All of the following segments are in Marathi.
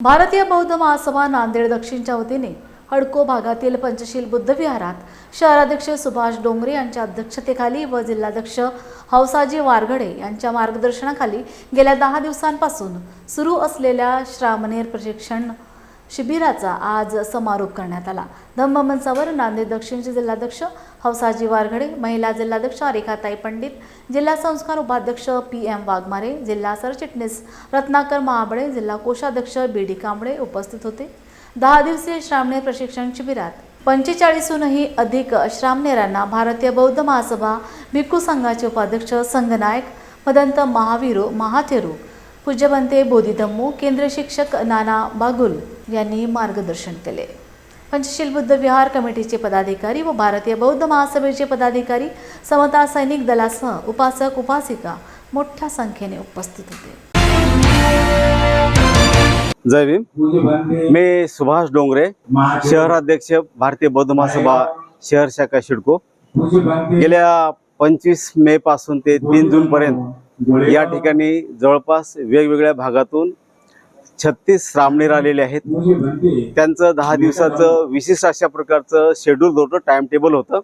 भारतीय बौद्ध महासभा नांदेड दक्षिणच्या वतीने हडको भागातील पंचशील बुद्ध विहारात शहराध्यक्ष सुभाष डोंगरे यांच्या अध्यक्षतेखाली व जिल्हाध्यक्ष हौसाजी वारघडे यांच्या मार्गदर्शनाखाली गेल्या 10 दिवसांपासून सुरू असलेल्या श्रामणेर प्रशिक्षण शिबिराचा आज समारोप करण्यात आला। धम्ममंचावर नांदेड दक्षिणचे जिल्हाध्यक्ष हौसाजी वारघडे, महिला जिल्हाध्यक्ष रेखाताई पंडित, जिल्हा संस्कार उपाध्यक्ष PM वाघमारे, जिल्हा सरचिटणीस रत्नाकर महाबळे, जिल्हा कोषाध्यक्ष BD कांबळे उपस्थित होते। 10 दिवसीय श्रामणेर प्रशिक्षण शिबिरात 45हूनही अधिक श्रामणेरांना भारतीय बौद्ध महासभा भिक्खू संघाचे उपाध्यक्ष संघनायक मदंत महावीरो महाथेरो, पूज्यवंते बोधिधम्मो, केंद्रीय शिक्षक नाना बागुल यांनी मार्गदर्शन केले। पंचशील बुद्ध विहार कमिटीचे पदाधिकारी व भारतीय बौद्ध महासभेचे पदाधिकारी, समता सैनिक दलासह उपासक उपासिका मोठ्या संख्येने उपस्थित होते। जय भीम। मैं सुभाष डोंगरे, शहराध्यक्ष भारतीय बौद्ध महासभा शहर शाखा शिडको। गेल्या 25 मे पासून ते 3 जून पर्यंत या ठिकाणी जवळपास वेगवेगळ्या भागातून 36 श्रामणेर आलेले आहेत। त्यांचं 10 दिवसाचं विशिष्ट अशा प्रकारचं शेड्यूल होतं, टाइम टेबल होतं।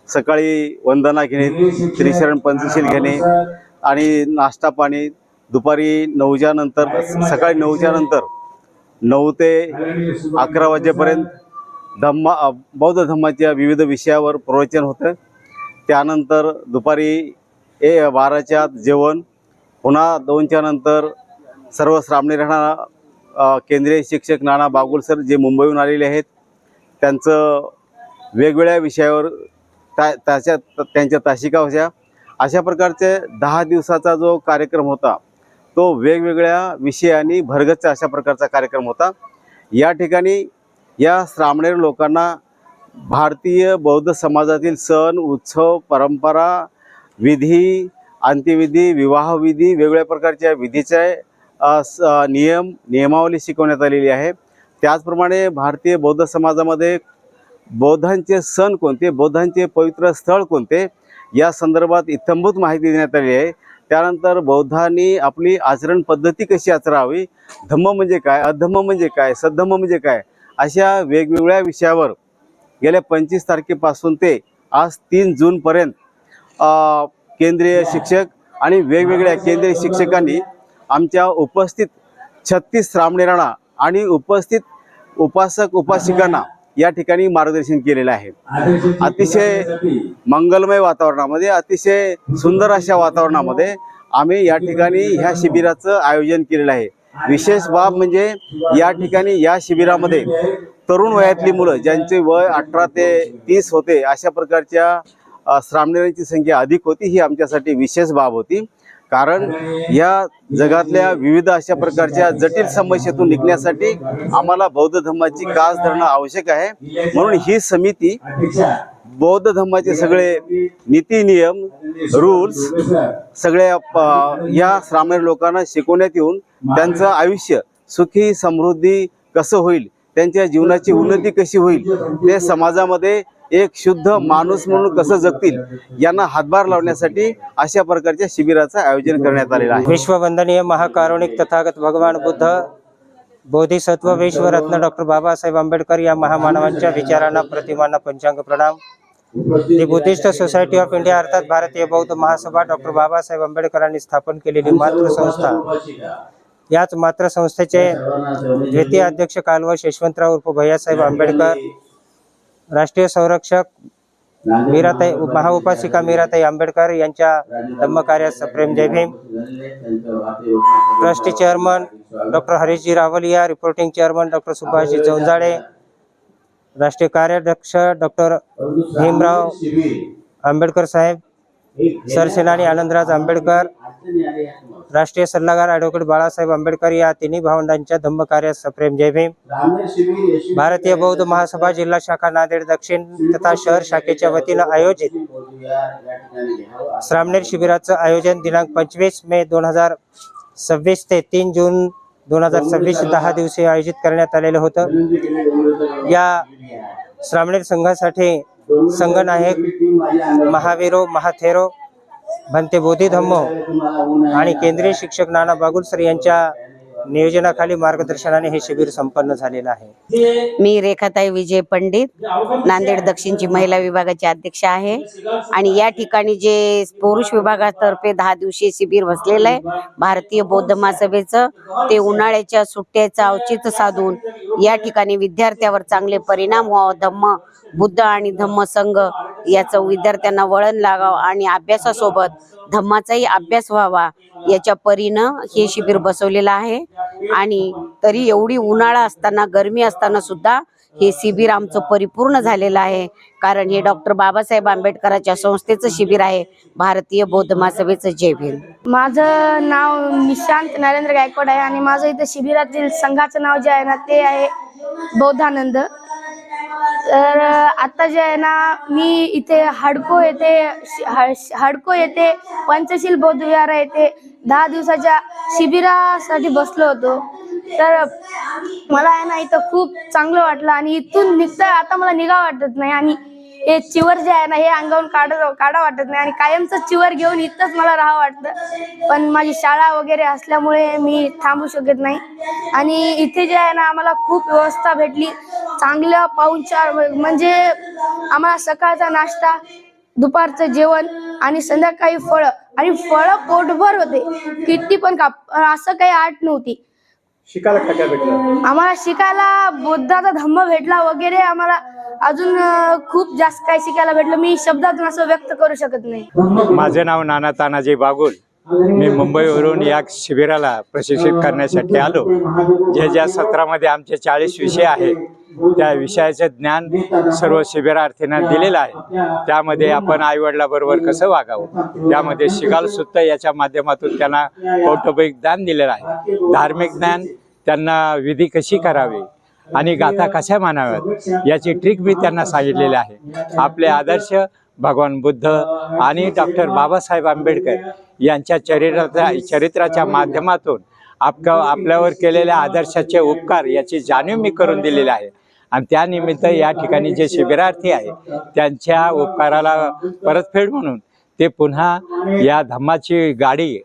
सकाळी वंदना घेणे, त्रिशरण पंचशील घेणे आणि नाश्ता पाणी, दुपारी 9च्या नंतर, सकाळी 9च्या नंतर 9 ते 11 वाजेपर्यंत बौद्ध धम्माच्या विविध विषयावर प्रवचन होतं। त्यानंतर दुपारी 12च्या जेवण, पुन्हा 2च्या नंतर सर्व श्रामणेरांना केंद्रीय शिक्षक नाना बागुल सर जे मुंबईहून आलेले आहेत त्यांचं वेगवेगळ्या विषयावर त्यांच्या तासिका होत्या। अशा प्रकारचे 10 दिवसाचा जो कार्यक्रम होता तो वेगवेगळ्या विषयांनी भरगच्च अशा प्रकारचा कार्यक्रम होता। या ठिकाणी या श्रामणेर लोकांना भारतीय बौद्ध समाजातील सण, उत्सव, परंपरा, विधी, अंत्यविधी, विवाहविधी, वेगवेगळ्या प्रकारच्या विधीचे नियमावली शिकवण्यात आलेली आहे। त्याचप्रमाणे भारतीय बौद्ध समाजामध्ये बौद्धांचे सण कोणते, बौद्धांचे पवित्र स्थळ कोणते या संदर्भात इत्थंभूत माहिती देण्यात आली आहे। त्यानंतर बौद्धांनी आपली आचरण पद्धती कशी आचरावी, धम्म म्हणजे काय, अधम्म म्हणजे काय, सद्धम्म म्हणजे काय, अशा वेगवेगळ्या विषयावर गेल्या 25 तारखेपासून ते आज 3 जूनपर्यंत केंद्रीय शिक्षक आणि वेगवेगळ्या केंद्रीय शिक्षकांनी आमच्या उपस्थित 36 श्रामणेरांना आणि उपस्थित उपासक उपासिकांना या ठिकाणी मार्गदर्शन केलेलं आहे। अतिशय मंगलमय वातावरणामध्ये, अतिशय सुंदर अशा वातावरणामध्ये आम्ही या ठिकाणी ह्या शिबिराचं आयोजन केलेलं आहे। विशेष बाब म्हणजे या ठिकाणी या शिबिरामध्ये तरुण वयातली मुलं ज्यांचे वय 18 ते 30 होते अशा प्रकारच्या श्रामणेरांची संख्या अधिक होती। ही आमच्यासाठी विशेष बाब होती, कारण या जगातल्या विविध अशा प्रकारच्या जटिल समस्येतून निघण्यासाठी आम्हाला बौद्ध धम्माची कास धरणं आवश्यक आहे। म्हणून ही समिती बौद्ध धम्माचे सगळे नीती नियम, रूल्स सगळ्या या श्रामणेर लोकांना शिकवण्यात येऊन त्यांचं आयुष्य सुखी समृद्धी कसं होईल, त्यांच्या जीवनाची उन्नती कशी होईल, ते समाजामध्ये एक शुद्ध माणूस म्हणून कसं जगतील यांना हातभार लावण्यासाठी अशा प्रकारच्या शिबिराचं आयोजन करण्यात आलेलं आहे। विश्ववंदनीय महाकारुणिक तथागत भगवान बुद्ध, बोधिसत्व, विश्वरत्न डॉक्टर बाबासाहेब आंबेडकर या महामानवांच्या विचारांना, प्रतिमांना पंचांग प्रणाम। दी बुद्धिस्ट सोसायटी ऑफ इंडिया अर्थात भारतीय बौद्ध महासभा डॉक्टर बाबासाहेब आंबेडकरांनी स्थापन केलेली मातृसंस्था, याच मातृसंस्थेचे द्वितीय अध्यक्ष कालवश यशवंतराव उर्फ भैयासाहेब आंबेडकर, राष्ट्रीय संरक्षक मीराताई, महाउपासिका मीराताई आंबेडकर यांच्या धम्मकार्यास सप्रेम जय Bhim. Trustee chairman doctor Harishji Rawalia, reporting chairman doctor Subhashji Jaunjale, राष्ट्रीय कार्याध्यक्ष डॉक्टर भीमराव आंबेडकर साहेब, सरसेनानी आनंदराज आंबेडकर, राष्ट्रीय सल्लागार ॲडव्होकेट बाळासाहेब आंबेडकर या तिन्ही भावंडांच्या धम्मकार्यास सप्रेम जय भीम। भारतीय बौद्ध महासभा जिल्हा शाखा नांदेड दक्षिण तथा शहर शाखेच्या वतीनं आयोजित श्रामणेर शिबिराचं आयोजन दिनांक 25 मे 2026 ते 3 जून 2026 10 दिवसीय आयोजित करण्यात आलेलं होतं। या श्रामणेर संघासाठी संघनायक महावीरो महाथेरो, भंते बोधिधम्मो आणि केंद्रीय शिक्षक नाना बागुल सर यांच्या नियोजनाखाली मार्गदर्शनाने हे शिबिर संपन्न झालेलं आहे. मी रेखाताई विजय पंडित, नांदेड दक्षिणची महिला विभागाची अध्यक्ष आहे. आणि या ठिकाणी जे पुरुष विभागातर्फे 10 दिवसीय शिबिर बसलेलं आहे भारतीय बौद्ध महासभेचं, ते उन्हाळ्याच्या सुट्ट्याचं औचित्य साधून या ठिकाणी विद्यार्थ्यावर चांगले परिणाम व्हावं, धम्म बुद्ध आणि धम्म संघ याचं विद्यार्थ्यांना वळण लागावं आणि अभ्यासासोबत धम्माचाही अभ्यास व्हावा याच्या परीनं हे शिबिर बसवलेलं आहे. आणि तरी एवढी उन्हाळा असताना, गरमी असताना सुद्धा हे शिबिर आमचं परिपूर्ण झालेलं आहे. कारण हे डॉक्टर बाबासाहेब आंबेडकरांच्या संस्थेचं शिबिर आहे, भारतीय बौद्ध महासभेचं. जय भीम. माझं नाव निशांत नरेंद्र गायकवाड आहे आणि माझं इथं शिबिरातील संघाचं नाव जे आहे ना ते आहे बौद्धानंद. तर आता जे आहे ना मी इथे हडको येथे पंचशील बौद्ध विहार येथे 10 दिवसाच्या शिबिरासाठी बसलो होतो. तर मला आहे ना इथं खूप चांगलं वाटलं आणि इथून निघता आता मला निघा वाटत नाही. आणि हे चिवर जे आहे ना हे अंगावरून काढा वाटत नाही आणि कायमचं चिवर घेऊन इथंच मला राहावं वाटतं. पण माझी शाळा वगैरे असल्यामुळे मी थांबू शकत नाही. आणि इथे जे आहे ना आम्हाला खूप व्यवस्था भेटली, चांगलं पाहुणचार, म्हणजे आम्हाला सकाळचा नाश्ता, दुपारचं जेवण आणि संध्याकाळी फळं, आणि फळं पोटभर होते, किती पण असं काही आट नव्हती. शिकायला काय भेटलं? आम्हाला शिकायला बुद्धाचा धम्म भेटला वगैरे, आम्हाला अजून खूप जास्त काही शिकायला भेटलं. मी शब्दातून असं व्यक्त करू शकत नाही. माझे नाव नाना तानाजी बागुल. मी मुंबईवरून या शिबिराला प्रशिक्षित करण्यासाठी आलो. ज्या सत्रामध्ये आमचे 40 विषय आहेत त्या विषयाचे ज्ञान सर्व शिबिरार्थींना दिलेलं आहे. त्यामध्ये आपण आईवडिलाबरोबर कसं वागावं, त्यामध्ये शिगाल सुत्त याच्या माध्यमातून त्यांना कौटुंबिक ज्ञान दिलेलं आहे. धार्मिक ज्ञान, त्यांना विधी कशी करावी आणि गाथा कशा मानाव्यात याची ट्रिक मी त्यांना सांगितलेली आहे. आपले आदर्श भगवान बुद्ध आणि डॉक्टर बाबासाहेब आंबेडकर यांच्या चरित्राच्या माध्यमातून आपल्यावर केलेल्या आदर्शाचे उपकार याची जाणीव मी करून दिलेली आहे. आणि त्यानिमित्त या ठिकाणी जे शिबिरार्थी आहे त्यांच्या उपकाराला परतफेड म्हणून ते पुन्हा या धम्माची गाडी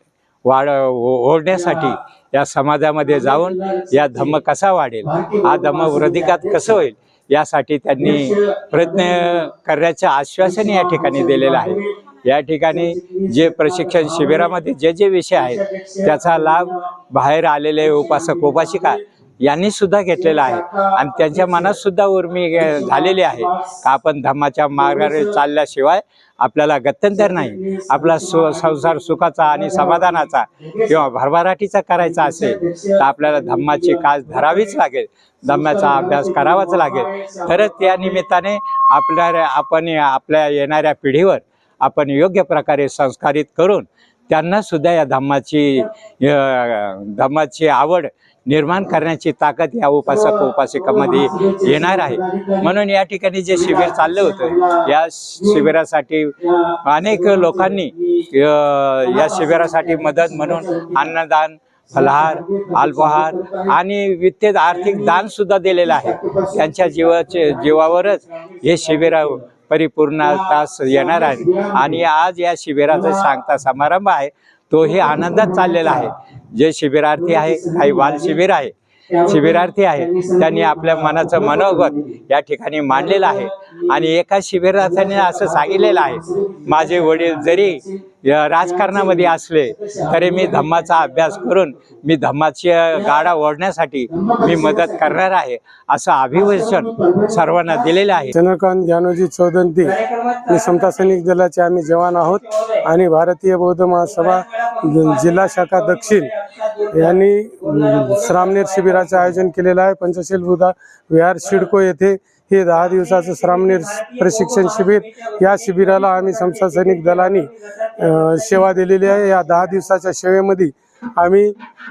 ओढण्यासाठी या समाजामध्ये जाऊन या धम्म कसा वाढेल, हा धम्म वृद्धिकात कसं होईल यासाठी त्यांनी प्रयत्न करण्याचं आश्वासन या ठिकाणी दिलेलं आहे. या ठिकाणी जे प्रशिक्षण शिबिरामध्ये जे विषय आहेत त्याचा लाभ बाहेर आलेले उपासक उपासिका यांनी सुद्धा घेतलेला आहे. आणि त्यांच्या मनात सुद्धा उर्मी झालेली आहे का आपण धम्माच्या मार्गाने चालल्याशिवाय आपल्याला गत्यंतर नाही. आपला संसार सुखाचा आणि समाधानाचा किंवा भरभराटीचा करायचा असेल तर आपल्याला धम्माची कास धरावीच लागेल, धम्माचा अभ्यास करावाच लागेल. तरच त्या निमित्ताने आपण आपल्या येणाऱ्या पिढीवर आपण योग्य प्रकारे संस्कारित करून त्यांना सुद्धा या धम्माची आवड निर्माण करण्याची ताकद या उपासक उपासिकांमध्ये येणार आहे. म्हणून या ठिकाणी जे शिबिर चाललं होतं या शिबिरासाठी अनेक लोकांनी या शिबिरासाठी मदत म्हणून अन्नदान, फलाहार, अल्पाहार आणि वित्तीय आर्थिक दान सुद्धा दिलेलं आहे. त्यांच्या जीवावरच हे शिबिर परिपूर्णतास येणार आहे. आणि आज या शिबिराचा सांगता समारंभ आहे तो हे आनंदात चाललेला आहे. जे शिबिरार्थी आहे, काही बाल शिबिरार्थी आहे, त्यांनी आपल्या मनाचं मनोगत या ठिकाणी मांडलेलं आहे. आणि एका शिबिरार्थ्याने असं सांगितलेलं आहे, माझे वडील जरी राजकारणामध्ये असले तरी मी धम्माचा अभ्यास करून मी धम्माच्या गाडा ओढण्यासाठी मी मदत करणार आहे, असं अभिवचन सर्वांना दिलेलं आहे. चंद्रकांत ज्ञानोजी चौदंती, मी समता सैनिक दलाचे आम्ही जवान आहोत. आणि भारतीय बौद्ध महासभा जिल्हा शाखा दक्षिण यांनी श्रामणेर शिबिराचं आयोजन केलेलं आहे. पंचशील बुद्ध विहार सिडको येथे हे 10 दिवसाचं श्रामणेर प्रशिक्षण शिबिर. या शिबिराला आम्ही समता सैनिक दलाने सेवा दिलेली आहे. या 10 दिवसाच्या सेवेमध्ये आम्ही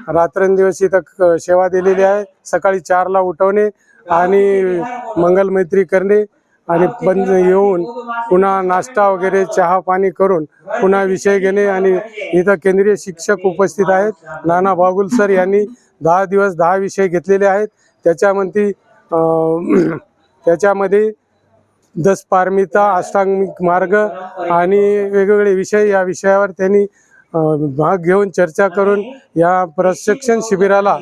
रात्रंदिवस इथं सेवा दिलेली आहे. सकाळी 4ला उठवणे आणि मंगलमैत्री करणे आणि बंद येऊन पुन्हा नाश्ता वगैरे चहा पाणी करून पुन्हा विषय घेणे. आणि इथं केंद्रीय शिक्षक उपस्थित आहेत. नाना बागुल सर यांनी 10 दिवस 10 विषय घेतलेले आहेत. त्याच्यामध्ये 10 पारमिता, अष्टांगिक मार्ग आणि वेगवेगळे विषय, या विषयावर त्यांनी भाग घेऊन चर्चा करून या प्रशिक्षण शिबिराला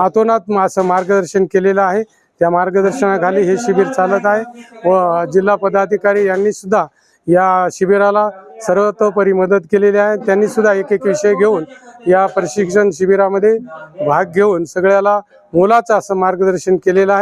अतोनात असं मार्गदर्शन केलेलं आहे. त्या मार्गदर्शनाखाली हे शिबिर चालत आहे व जिल्हा पदाधिकारी यांनी सुद्धा या शिबिराला सर्वतोपरी मदत केलेली आहे. त्यांनी सुद्धा एक एक विषय घेऊन या प्रशिक्षण शिबिरामध्ये भाग घेऊन सगळ्याला मोलाचं असं मार्गदर्शन केलेलं आहे.